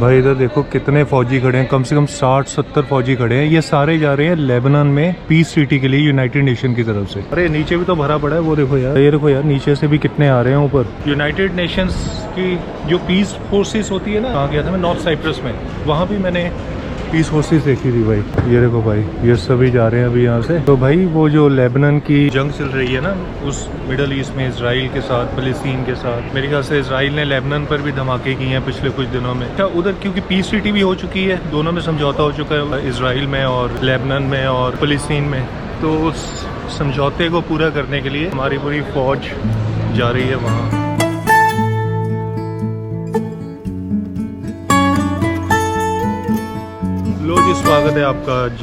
भाई इधर देखो कितने फौजी खड़े हैं, कम से कम 60-70 फौजी खड़े हैं। ये सारे जा रहे हैं लेबनान में पीस ट्रीटी के लिए यूनाइटेड नेशन की तरफ से। अरे नीचे भी तो भरा पड़ा है, वो देखो यार, ये देखो यार नीचे से भी कितने आ रहे हैं ऊपर। यूनाइटेड नेशंस की जो पीस फोर्सेस होती है ना, कहाँ गया था मैं, नॉर्थ साइप्रस में, वहाँ भी मैंने पीस फोर्सेस देखी थी भाई। ये देखो भाई, ये सभी जा रहे हैं अभी यहाँ से। तो भाई वो जो लेबनान की जंग चल रही है ना, उस मिडल ईस्ट में इसराइल के साथ, फलस्तीन के साथ, मेरे ख्याल से इसराइल ने लेबनान पर भी धमाके किए हैं पिछले कुछ दिनों में। क्या उधर क्योंकि पीस ट्रीटी भी हो चुकी है, दोनों में समझौता हो चुका है, इसराइल में और लेबनान में और फलस्तीन में। तो उस समझौते को पूरा करने के लिए हमारी पूरी फौज जा रही है वहाँ। स्वागत है आपका आज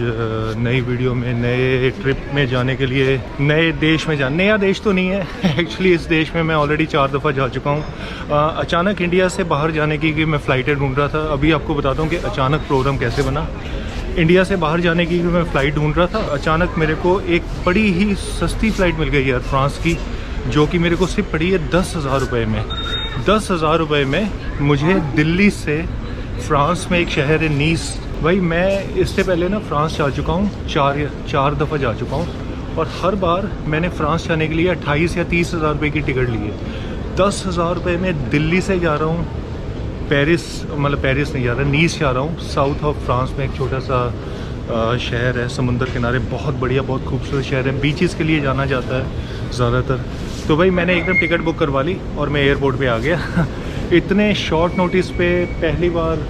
नई वीडियो में, नए ट्रिप में जाने के लिए, नए देश में नया देश तो नहीं है एक्चुअली, इस देश में मैं ऑलरेडी 4 दफ़ा जा चुका हूँ। अचानक इंडिया से बाहर जाने की मैं फ़्लाइटें ढूंढ रहा था। अभी आपको बताता हूँ कि अचानक प्रोग्राम कैसे बना। इंडिया से बाहर जाने की मैं फ़्लाइट ढूंढ रहा था, अचानक मेरे को एक बड़ी ही सस्ती फ़्लाइट मिल गई यार, फ्रांस की, जो कि मेरे को सिर्फ पड़ी है 10,000 रुपये में। 10,000 रुपये में मुझे दिल्ली से फ्रांस में एक शहर है नीस। भाई मैं इससे पहले ना फ्रांस जा चुका हूँ, चार दफ़ा जा चुका हूँ, और हर बार मैंने फ्रांस जाने के लिए 28 या 30,000 रुपये की टिकट ली है। 10,000 रुपये में दिल्ली से जा रहा हूँ पेरिस, मतलब पेरिस नहीं जा रहा, नीस जा रहा हूँ, साउथ ऑफ फ्रांस में एक छोटा सा शहर है, समुंदर किनारे, बहुत बढ़िया, बहुत खूबसूरत शहर है, बीचेस के लिए जाना जाता है ज़्यादातर। तो भाई मैंने एकदम टिकट बुक करवा ली और मैं एयरपोर्ट पे आ गया इतने शॉर्ट नोटिस पे पहली बार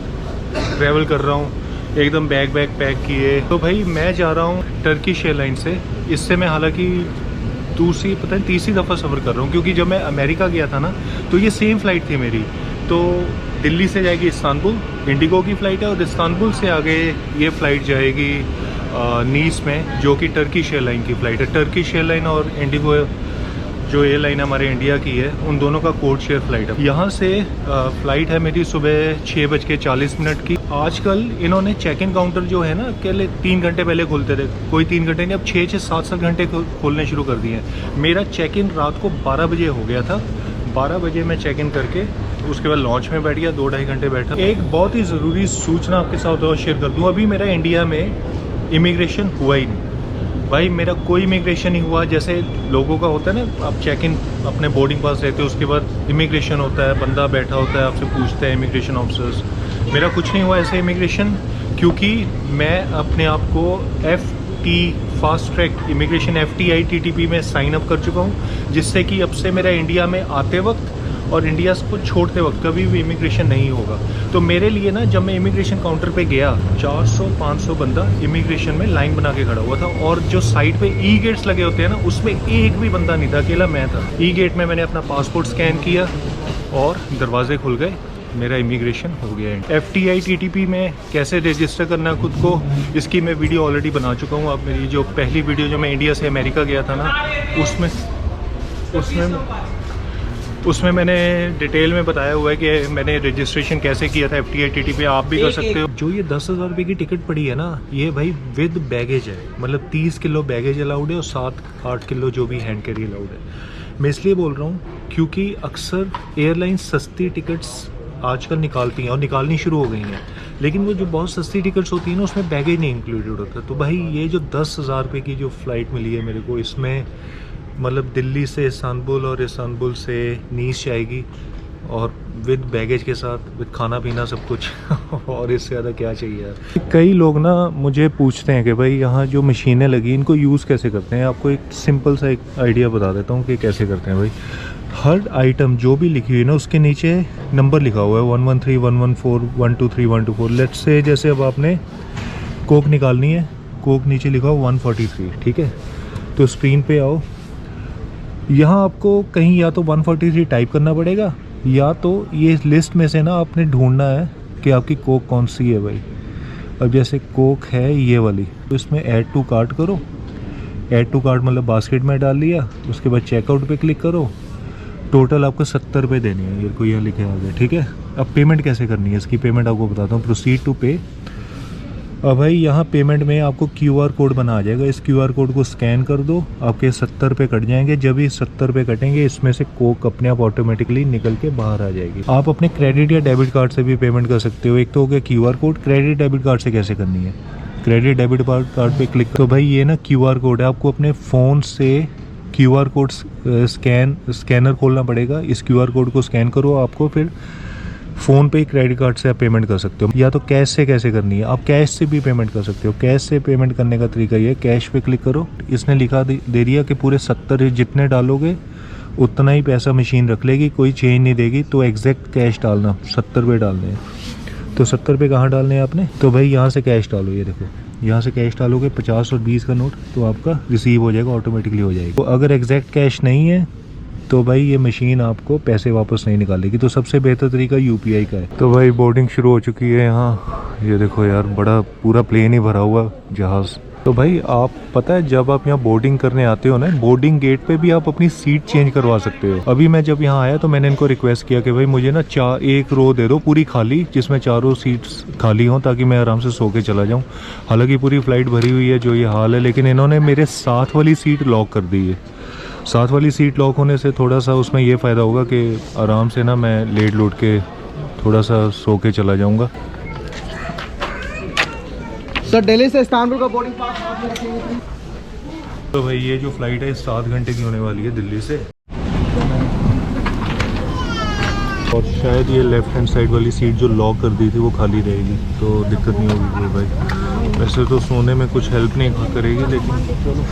ट्रैवल कर रहा हूँ, एकदम बैग पैक किए। तो भाई मैं जा रहा हूँ टर्किश एयरलाइन से। इससे मैं हालांकि तीसरी दफ़ा सफ़र कर रहा हूँ, क्योंकि जब मैं अमेरिका गया था ना, तो ये सेम फ़्लाइट थी मेरी। तो दिल्ली से जाएगी इस्तांबुल, इंडिगो की फ़्लाइट है, और इस्तांबुल से आगे ये फ़्लाइट जाएगी नीस में, जो कि टर्किश एयरलाइन की फ़्लाइट है। टर्किश एयरलाइन और इंडिगो जो एयरलाइन हमारे इंडिया की है, उन दोनों का कोड शेयर फ्लाइट है। यहाँ से फ़्लाइट है मेरी सुबह 6:40 की। आजकल इन्होंने चेक इन काउंटर जो है ना, पहले 3 घंटे पहले खोलते थे, कोई 3 घंटे नहीं, अब 6-7 घंटे खोलने शुरू कर दिए हैं। मेरा चेक इन रात को 12 बजे हो गया था। 12 बजे मैं चेक इन करके उसके बाद लॉन्च में बैठ गया, 2-2.5 घंटे बैठा। एक बहुत ही ज़रूरी सूचना आपके साथ शेयर कर दूँ। अभी मेरा इंडिया में इमिग्रेशन हुआ ही नहीं भाई, मेरा कोई इमिग्रेशन नहीं हुआ। जैसे लोगों का होता है ना, आप चेक इन अपने बोर्डिंग पास रहते हो, उसके बाद इमिग्रेशन होता है, बंदा बैठा होता है, आपसे पूछते हैं इमिग्रेशन ऑफिसर्स। मेरा कुछ नहीं हुआ ऐसे इमिग्रेशन, क्योंकि मैं अपने आप को FT fast track immigration FTI TTP में साइन अप कर चुका हूँ, जिससे कि अब से मेरा इंडिया में आते वक्त और इंडिया को छोड़ते वक्त कभी भी इमिग्रेशन नहीं होगा। तो मेरे लिए ना, जब मैं इमिग्रेशन काउंटर पे गया, 400-500 बंदा इमिग्रेशन में लाइन बना के खड़ा हुआ था, और जो साइड पे ई गेट्स लगे होते हैं ना, उसमें एक भी बंदा नहीं था, अकेला मैं था। ई गेट में मैंने अपना पासपोर्ट स्कैन किया और दरवाजे खुल गए, मेरा इमिग्रेशन हो गया है। FTI TTP में कैसे रजिस्टर करना है खुद को, इसकी मैं वीडियो ऑलरेडी बना चुका हूँ। अब मेरी जो पहली वीडियो जो मैं इंडिया से अमेरिका गया था ना, उसमें मैंने डिटेल में बताया हुआ है कि मैंने रजिस्ट्रेशन कैसे किया था FTI TTP। आप भी कर सकते हो। जो ये 10,000 रुपये की टिकट पड़ी है ना, ये भाई विद बैगेज है, मतलब 30 किलो बैगेज अलाउड है और 7-8 किलो जो भी हैंड कैरी अलाउड है। मैं इसलिए बोल रहा हूँ क्योंकि अक्सर एयरलाइंस सस्ती टिकट्स आजकल निकालती हैं और निकालनी शुरू हो गई हैं, लेकिन वो जो बहुत सस्ती टिकट्स होती हैं ना, उसमें बैगेज नहीं इंक्लूडेड होता। तो भाई ये जो 10,000 रुपये की जो फ़्लाइट मिली है मेरे को, इसमें मतलब दिल्ली से इस्तांबुल और इस्तांबुल से नीस जाएगी, और विद बैगेज के साथ, विद खाना पीना सब कुछ और इससे ज़्यादा क्या चाहिए यार। कई लोग ना मुझे पूछते हैं कि भाई यहाँ जो मशीनें लगी, इनको यूज़ कैसे करते हैं। आपको एक सिंपल सा एक आइडिया बता देता हूँ कि कैसे करते हैं भाई। हर आइटम जो भी लिखी हुई है ना, उसके नीचे नंबर लिखा हुआ है, 113, 114, 123, 124। लेट्स से जैसे अब आपने कोक निकालनी है, कोक नीचे लिखा हो 143, ठीक है। तो स्क्रीन पे आओ, यहाँ आपको कहीं या तो 143 टाइप करना पड़ेगा, या तो ये लिस्ट में से ना आपने ढूंढना है कि आपकी कोक कौन सी है भाई। अब जैसे कोक है ये वाली, तो इसमें ऐड टू कार्ट करो। ऐड टू कार्ट मतलब बास्केट में डाल लिया, उसके बाद चेकआउट पे क्लिक करो। टोटल आपको 70 रुपये देनी है, ये कोई यहाँ लिखे आ गया, ठीक है। अब पेमेंट कैसे करनी है, इसकी पेमेंट आपको बताता हूँ। प्रोसीड टू पे, अब भाई यहाँ पेमेंट में आपको QR कोड बना आ जाएगा, इस QR कोड को स्कैन कर दो, आपके 70 रुपये कट जाएंगे। जब ये 70 रुपये कटेंगे इसमें से कोक अपने आप ऑटोमेटिकली निकल के बाहर आ जाएगी। आप अपने क्रेडिट या डेबिट कार्ड से भी पेमेंट कर सकते हो। एक तो हो गया QR code, credit debit card से कैसे करनी है, क्रेडिट डेबिट कार्ड पे क्लिक। तो भाई ये ना QR कोड है, आपको अपने फ़ोन से QR कोड स्कैनर खोलना पड़ेगा। इस QR कोड को स्कैन करो, आपको फिर फ़ोन पे ही क्रेडिट कार्ड से आप पेमेंट कर सकते हो। या तो कैश से कैसे करनी है, आप कैश से भी पेमेंट कर सकते हो। कैश से पेमेंट करने का तरीका ये है, कैश पे क्लिक करो, इसने लिखा दे दिया कि पूरे 70 जितने डालोगे उतना ही पैसा मशीन रख लेगी, कोई चेंज नहीं देगी। तो एग्जैक्ट कैश डालना, 70 रुपये डालने हैं। तो 70 रुपये कहाँ डालने हैं आपने, तो भाई यहाँ से कैश डालो, ये देखो यहाँ से कैश डालोगे 50 और 20 का नोट, तो आपका रिसीव हो जाएगा, ऑटोमेटिकली हो जाएगा। तो अगर एग्जैक्ट कैश नहीं है तो भाई ये मशीन आपको पैसे वापस नहीं निकालेगी। तो सबसे बेहतर तरीका UPI का है। तो भाई बोर्डिंग शुरू हो चुकी है यहाँ, ये देखो यार बड़ा पूरा प्लेन ही भरा हुआ जहाज़। तो भाई आप पता है जब आप यहाँ बोर्डिंग करने आते हो ना, बोर्डिंग गेट पे भी आप अपनी सीट चेंज करवा सकते हो। अभी मैं जब यहाँ आया तो मैंने इनको रिक्वेस्ट किया कि भाई मुझे ना एक रो दे दो पूरी खाली, जिसमें चारों सीट्स खाली हों ताकि मैं आराम से सो के चला जाऊँ। हालांकि पूरी फ्लाइट भरी हुई है जो ये हाल है, लेकिन इन्होंने मेरे साथ वाली सीट लॉक कर दी है। साथ वाली सीट लॉक होने से थोड़ा सा उसमें ये फ़ायदा होगा कि आराम से ना मैं लेट लूट के थोड़ा सा सो के चला जाऊँगा। सर दिल्ली से इस्तांबुल का बोर्डिंग पास आप रखेंगे। तो भाई ये जो फ़्लाइट है 7 घंटे की होने वाली है दिल्ली से, और शायद ये लेफ़्ट हैंड साइड वाली सीट जो लॉक कर दी थी वो खाली रहेगी, तो दिक्कत नहीं होगी कोई भाई। वैसे तो सोने में कुछ हेल्प नहीं करेगी, लेकिन चलो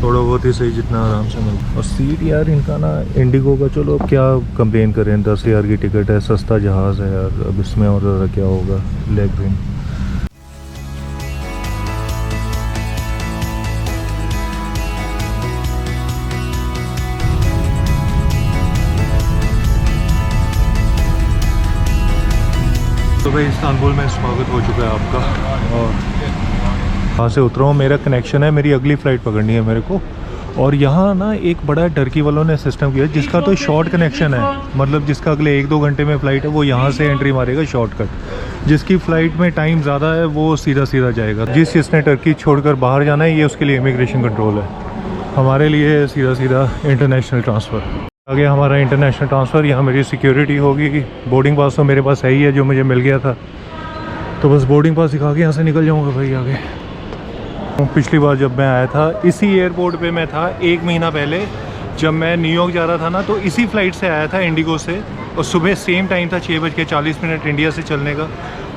थोड़ा बहुत ही सही जितना आराम से मिले। और सीट यार इनका ना इंडिगो का, चलो अब क्या कंप्लेन करें, 10,000 की टिकट है, सस्ता जहाज़ है यार, अब इसमें और ज़्यादा क्या होगा। लेग रूम तो भाई इस्तांबुल में स्वागत हो चुका है आपका, और वहाँ से उतरा हूँ। मेरा कनेक्शन है, मेरी अगली फ़्लाइट पकड़नी है मेरे को। और यहाँ ना एक बड़ा टर्की वालों ने सिस्टम किया है, जिसका तो शॉर्ट कनेक्शन है, मतलब जिसका अगले 1-2 घंटे में फ़्लाइट है वो यहाँ से एंट्री मारेगा शॉर्टकट। जिसकी फ़्लाइट में टाइम ज़्यादा है वो सीधा सीधा जाएगा। जिसने टर्की छोड़कर बाहर जाना है, ये उसके लिए इमिग्रेशन कंट्रोल है। हमारे लिए सीधा सीधा इंटरनेशनल ट्रांसफ़र। आगे हमारा इंटरनेशनल ट्रांसफ़र, यहाँ मेरी सिक्योरिटी होगी। बोर्डिंग पास तो मेरे पास है ही है, जो मुझे मिल गया था, तो बस बोर्डिंग पास दिखा के यहाँ से निकल जाऊँगा भाई आगे। पिछली बार जब मैं आया था इसी एयरपोर्ट पे मैं था 1 महीना पहले, जब मैं न्यूयॉर्क जा रहा था ना, तो इसी फ़्लाइट से आया था इंडिगो से, और सुबह सेम टाइम था 6:40 इंडिया से चलने का,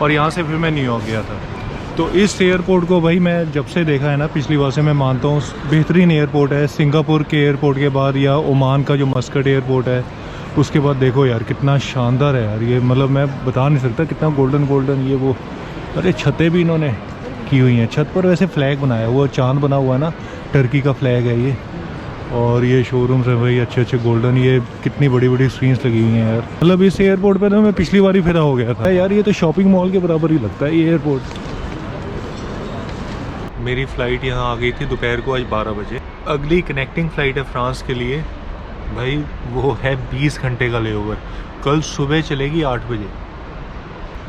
और यहाँ से फिर मैं न्यूयॉर्क गया था। तो इस एयरपोर्ट को भाई मैं जब से देखा है ना, पिछली बार से मैं मानता हूँ बेहतरीन एयरपोर्ट है। सिंगापुर के एयरपोर्ट के बाद या ओमान का जो मस्कट एयरपोर्ट है, उसके बाद देखो यार कितना शानदार है यार ये, मतलब मैं बता नहीं सकता कितना गोल्डन ये वो। अरे छतें भी इन्होंने की हुई हैं, छत पर वैसे फ्लैग बनाया हुआ, चांद बना हुआ है ना, टर्की का फ्लैग है ये। और ये शोरूम्स है भाई अच्छे गोल्डन, ये कितनी बड़ी स्क्रीन्स लगी हुई हैं यार। मतलब इस एयरपोर्ट पर ना मैं पिछली बार ही फिदा हो गया था यार, ये तो शॉपिंग मॉल के बराबर ही लगता है ये एयरपोर्ट। मेरी फ़्लाइट यहाँ आ गई थी दोपहर को आज 12 बजे। अगली कनेक्टिंग फ़्लाइट है फ्रांस के लिए भाई, वो है 20 घंटे का लेओवर, कल सुबह चलेगी 8 बजे।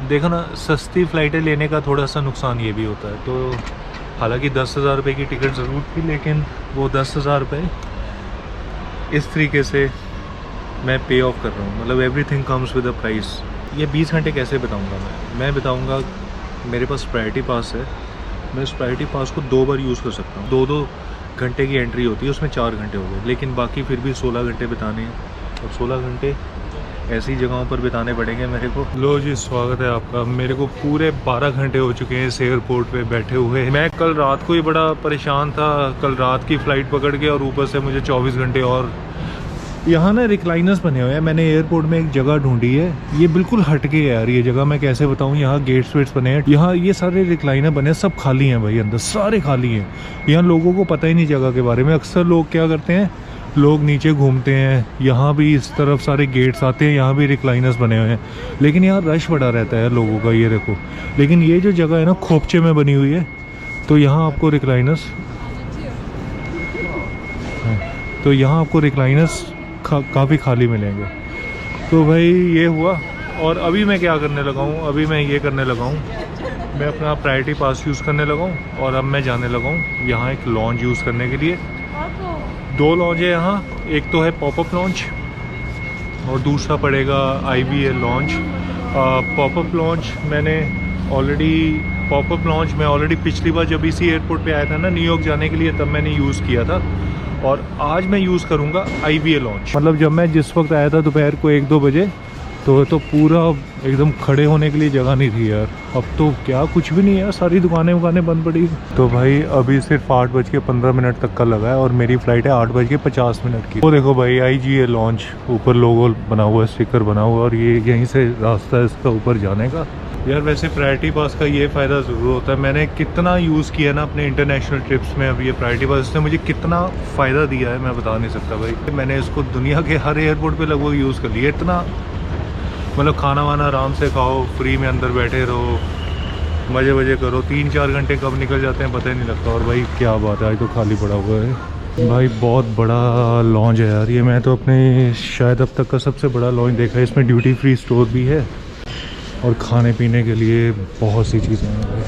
देखो ना, सस्ती फ़्लाइटें लेने का थोड़ा सा नुकसान ये भी होता है। तो हालांकि 10,000 रुपये की टिकट ज़रूर थी, लेकिन वो 10,000 रुपये इस तरीके से मैं पे ऑफ कर रहा हूँ, मतलब everything comes with a price. ये 20 घंटे कैसे बताऊँगा मैं बताऊँगा। मेरे पास प्रायोरिटी पास है, मैं इस प्रायोरिटी पास को 2 बार यूज़ कर सकता हूँ। 2-2 घंटे की एंट्री होती है, उसमें 4 घंटे हो गए, लेकिन बाकी फिर भी 16 घंटे बिताने हैं, और 16 घंटे ऐसी जगहों पर बिताने पड़ेंगे मेरे को। लो जी, स्वागत है आपका। मेरे को पूरे 12 घंटे हो चुके हैं इस एयरपोर्ट पे बैठे हुए। मैं कल रात को ही बड़ा परेशान था, कल रात की फ़्लाइट पकड़ के, और ऊपर से मुझे 24 घंटे और। यहाँ ना रिक्लाइनर्स बने हुए हैं, मैंने एयरपोर्ट में एक जगह ढूंढी है, ये बिल्कुल हटके है यार ये जगह, मैं कैसे बताऊँ। यहाँ गेट्स वेट्स बने हैं, यहाँ ये सारे रिक्लाइनर बने हैं, सब खाली हैं भाई, अंदर सारे खाली हैं। यहाँ लोगों को पता ही नहीं जगह के बारे में। अक्सर लोग क्या करते हैं, लोग नीचे घूमते हैं, यहाँ भी इस तरफ सारे गेट्स आते हैं, यहाँ भी रिक्लाइनर्स बने हुए हैं, लेकिन यहाँ रश बड़ा रहता है लोगों का, ये देखो। लेकिन ये जो जगह है ना, खोपचे में बनी हुई है, तो यहाँ आपको रिक्लाइनर्स काफ़ी खाली मिलेंगे। तो भाई ये हुआ। और अभी मैं क्या करने लगा हूँ, अभी मैं ये करने लगा हूँ, मैं अपना प्रायोरिटी पास यूज़ करने लगा हूँ और अब मैं जाने लगा हूँ यहाँ एक लॉन्च यूज़ करने के लिए। 2 लॉन्च है यहाँ, एक तो है पॉपअप लॉन्च और दूसरा पड़ेगा IVA लॉन्च। पॉपअप लॉन्च मैं ऑलरेडी पिछली बार जब इसी एयरपोर्ट पे आया था ना न्यूयॉर्क जाने के लिए, तब मैंने यूज़ किया था और आज मैं यूज़ करूँगा IVA लॉन्च। मतलब जब मैं जिस वक्त आया था दोपहर को 1-2 बजे तो पूरा एकदम खड़े होने के लिए जगह नहीं थी यार। अब तो क्या कुछ भी नहीं है यार, सारी दुकानें बंद पड़ी। तो भाई अभी सिर्फ 8:15 तक का लगा है और मेरी फ़्लाइट है 8:50 की। वो देखो भाई IGA लॉन्च, ऊपर लोगो बना हुआ है, स्टिकर बना हुआ है और ये यहीं से रास्ता है इसका ऊपर जाने का। यार वैसे प्रायोरिटी पास का ये फ़ायदा ज़रूर होता है, मैंने कितना यूज़ किया ना अपने इंटरनेशनल ट्रिप्स में। अब ये प्रायोरिटी पास इसने मुझे कितना फ़ायदा दिया है मैं बता नहीं सकता भाई। मैंने इसको दुनिया के हर एयरपोर्ट पे लगभग यूज़ कर लिया। इतना मतलब खाना वाना आराम से खाओ, फ्री में अंदर बैठे रहो, मज़े करो, 3-4 घंटे कब निकल जाते हैं पता ही नहीं लगता। और भाई क्या बात है, आज तो खाली पड़ा हुआ है भाई। बहुत बड़ा लॉन्च है यार ये, मैं तो अपने शायद अब तक का सबसे बड़ा लॉन्च देखा है। इसमें ड्यूटी फ्री स्टोर भी है और खाने पीने के लिए बहुत सी चीज़ें हैं भाई।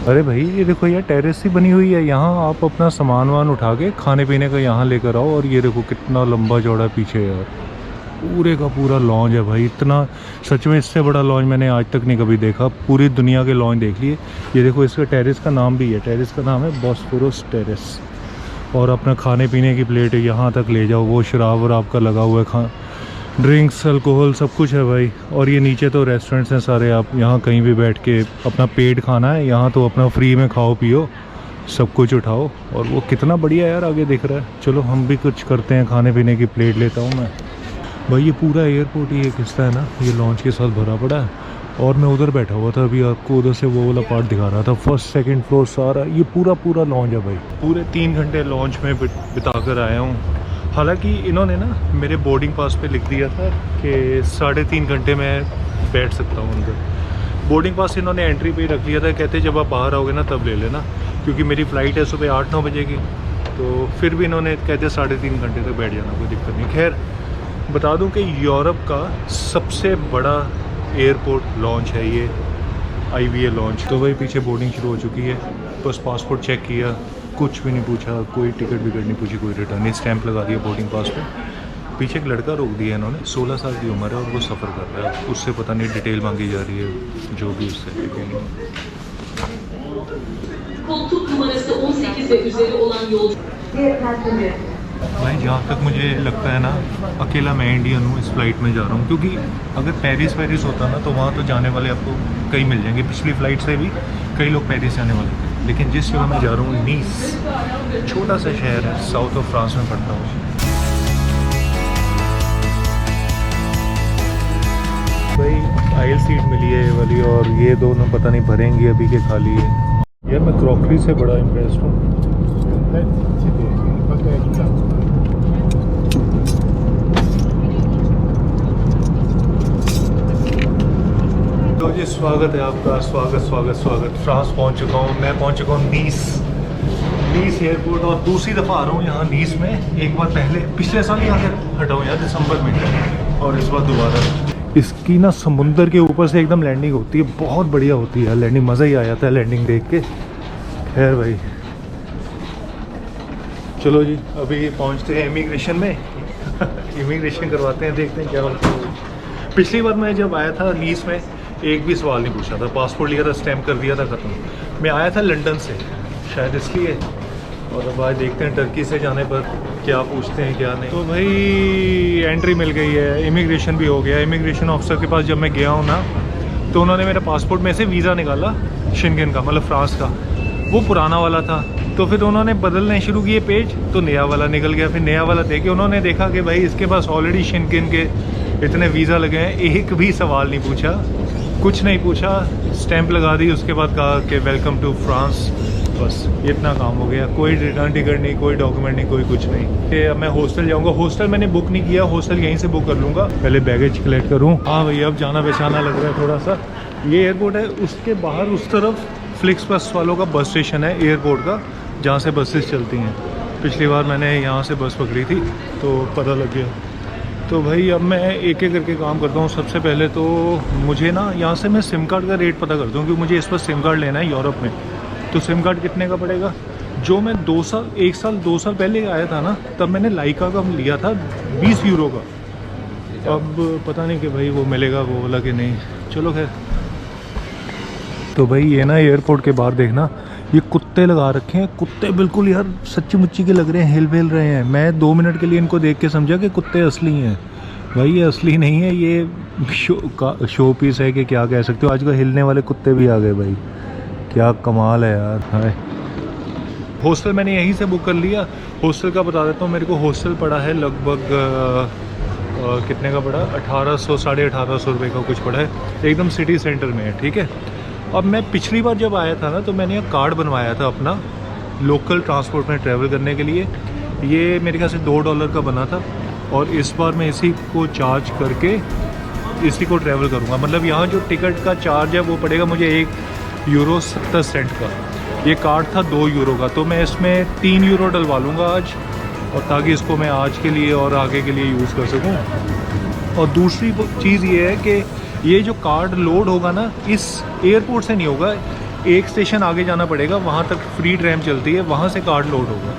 अरे भाई ये देखो यार, टेरेस ही बनी हुई है यहाँ, आप अपना सामान वान उठा के खाने पीने का यहाँ लेकर आओ। और ये देखो कितना लंबा चौड़ा पीछे यार, पूरे का पूरा लॉन्च है भाई। इतना सच में इससे बड़ा लॉन्च मैंने आज तक नहीं कभी देखा। पूरी दुनिया के लॉन्च देख लिए। ये देखो इसका टेरेस का नाम भी है, टेरेस का नाम है बॉस्फोरस टेरेस। और अपना खाने पीने की प्लेट यहाँ तक ले जाओ, वो शराब वराब का लगा हुआ है, ड्रिंक्स अल्कोहल सब कुछ है भाई। और ये नीचे तो रेस्टोरेंट्स हैं सारे, आप यहाँ कहीं भी बैठ के अपना पेट खाना है यहाँ तो अपना फ्री में खाओ पियो, सब कुछ उठाओ। और वो कितना बढ़िया यार आगे दिख रहा है। चलो हम भी कुछ करते हैं, खाने पीने की प्लेट लेता हूँ मैं भाई। ये पूरा एयरपोर्ट ही एक हिस्सा है ना, ये लॉन्च के साथ भरा पड़ा है। और मैं उधर बैठा हुआ था, अभी आपको उधर से वो वाला पार्ट दिखा रहा था, 1st 2nd फ्लोर सारा ये पूरा लॉन्च है भाई। पूरे 3 घंटे लॉन्च में बिता कर आया हूँ। हालांकि इन्होंने ना मेरे बोर्डिंग पास पे लिख दिया था कि 3.5 घंटे में बैठ सकता हूँ अंदर। बोर्डिंग पास इन्होंने एंट्री पे ही रख लिया था, कहते जब आप बाहर आओगे ना तब ले लेना, क्योंकि मेरी फ़्लाइट है सुबह 8-9 बजे की। तो फिर भी इन्होंने कहते 3.5 घंटे तक बैठ जाना, कोई दिक्कत नहीं। खैर बता दूं कि यूरोप का सबसे बड़ा एयरपोर्ट लॉन्च है ये IVA लॉन्च। तो भाई पीछे बोर्डिंग शुरू हो चुकी है, बस पासपोर्ट चेक किया, कुछ भी नहीं पूछा, कोई टिकट विकट नहीं पूछी, कोई रिटर्न नहीं, स्टैंप लगा दिया बोर्डिंग पास पे। पीछे एक लड़का रोक दिया इन्होंने, 16 साल की उम्र है और वो सफ़र कर रहा है। उससे पता नहीं डिटेल मांगी जा रही है, जो भी उससे Koltuk numarası 18 ve üzeri olan yolcu. भाई जहाँ तक मुझे लगता है ना, अकेला मैं इंडियन हूँ इस फ्लाइट में जा रहा हूँ। क्योंकि अगर पेरिस होता ना तो वहाँ तो जाने वाले आपको कई मिल जाएंगे। पिछली फ़्लाइट से भी कई लोग पेरिस जाने वाले थे, लेकिन जिस जगह मैं जा रहा हूँ नीस, छोटा सा शहर है, साउथ ऑफ फ्रांस में पड़ता हूँ। भाई आइल सीट मिली है ये वाली, और ये दोनों पता नहीं भरेंगी अभी के खाली है। यार मैं क्रॉकरी से बड़ा इम्प्रेस्ड हूँ। तो जी स्वागत है आपका, स्वागत। फ्रांस पहुंच चुका हूं मैं, पहुंच चुका हूं नीस एयरपोर्ट। और दूसरी दफ़ा आ रहा हूं यहाँ नीस में। एक बार पहले पिछले साल यहाँ से हटा हूँ यार, दिसंबर में, और इस बार दोबारा। इसकी ना समुंदर के ऊपर से एकदम लैंडिंग होती है, बहुत बढ़िया होती है लैंडिंग, मज़ा ही आ जाता है लैंडिंग देख के। खैर भाई चलो जी, अभी पहुँचते हैं इमिग्रेशन में इमिग्रेशन करवाते हैं, देखते हैं क्या होता है। पिछली बार मैं जब आया था नीस में एक भी सवाल नहीं पूछा था, पासपोर्ट लिया था, स्टैम्प कर दिया था, ख़त्म। मैं आया था लंदन से शायद इसलिए। और अब आज देखते हैं टर्की से जाने पर क्या पूछते हैं क्या नहीं। तो भाई एंट्री मिल गई है, इमिग्रेशन भी हो गया। इमिग्रेशन ऑफिसर के पास जब मैं गया हूँ ना, तो उन्होंने मेरे पासपोर्ट में से वीज़ा निकाला शेंगेन का, मतलब फ्रांस का। वो पुराना वाला था, तो फिर उन्होंने बदलने शुरू किए पेज, तो नया वाला निकल गया। फिर नया वाला देके उन्होंने देखा कि भाई इसके पास ऑलरेडी शेंगेन के इतने वीज़ा लगे हैं, एक भी सवाल नहीं पूछा, कुछ नहीं पूछा, स्टैंप लगा दी। उसके बाद कहा कि वेलकम टू फ्रांस, बस इतना काम हो गया। कोई रिटर्न टिकट नहीं, कोई डॉक्यूमेंट नहीं, कोई कुछ नहीं। ये अब मैं हॉस्टल जाऊंगा। हॉस्टल मैंने बुक नहीं किया, हॉस्टल यहीं से बुक कर लूँगा। पहले बैगेज कलेक्ट करूँ। हाँ भैया अब जाना पहचाना लग रहा है थोड़ा सा। ये एयरपोर्ट है, उसके बाहर उस तरफ फ्लिक्स बस वालों का बस स्टेशन है एयरपोर्ट का, जहाँ से बसेस चलती हैं। पिछली बार मैंने यहाँ से बस पकड़ी थी तो पता लग गया। तो भाई अब मैं एक एक करके काम करता हूँ। सबसे पहले तो मुझे ना यहाँ से मैं सिम कार्ड का रेट पता करता हूँ, क्योंकि मुझे इस पर सिम कार्ड लेना है यूरोप में। तो सिम कार्ड कितने का पड़ेगा? जो मैं 2 साल पहले आया था ना, तब मैंने लाइका का लिया था 20 यूरो का। अब पता नहीं कि भाई वो मिलेगा वो वाला कि नहीं। चलो खैर। तो भाई ये ना एयरपोर्ट के बाहर देखना, ये कुत्ते लगा रखे हैं। कुत्ते बिल्कुल यार सच्ची मुच्ची के लग रहे हैं, हिल बेल रहे हैं। मैं 2 मिनट के लिए इनको देख के समझा कि कुत्ते असली हैं। भाई ये असली नहीं है, ये शो पीस है कि क्या कह सकते हो। आजकल हिलने वाले कुत्ते भी आ गए भाई, क्या कमाल है यार। हाय, हॉस्टल मैंने यहीं से बुक कर लिया। हॉस्टल का बता देता हूँ, मेरे को हॉस्टल पड़ा है लगभग कितने का पड़ा? 1800 साढ़े 1800 रुपये का कुछ पड़ा है। एकदम सिटी सेंटर में है, ठीक है। अब मैं पिछली बार जब आया था ना, तो मैंने एक कार्ड बनवाया था अपना लोकल ट्रांसपोर्ट में ट्रैवल करने के लिए। ये मेरे ख्याल से $2 का बना था, और इस बार मैं इसी को चार्ज करके इसी को ट्रैवल करूँगा। मतलब यहाँ जो टिकट का चार्ज है वो पड़ेगा मुझे €1.70 का। ये कार्ड था €2 का, तो मैं इसमें €3 डलवा लूँगा आज, और ताकि इसको मैं आज के लिए और आगे के लिए यूज़ कर सकूँ। और दूसरी चीज़ ये है कि ये जो कार्ड लोड होगा ना, इस एयरपोर्ट से नहीं होगा, एक स्टेशन आगे जाना पड़ेगा, वहाँ तक फ्री ट्रैम चलती है, वहाँ से कार्ड लोड होगा।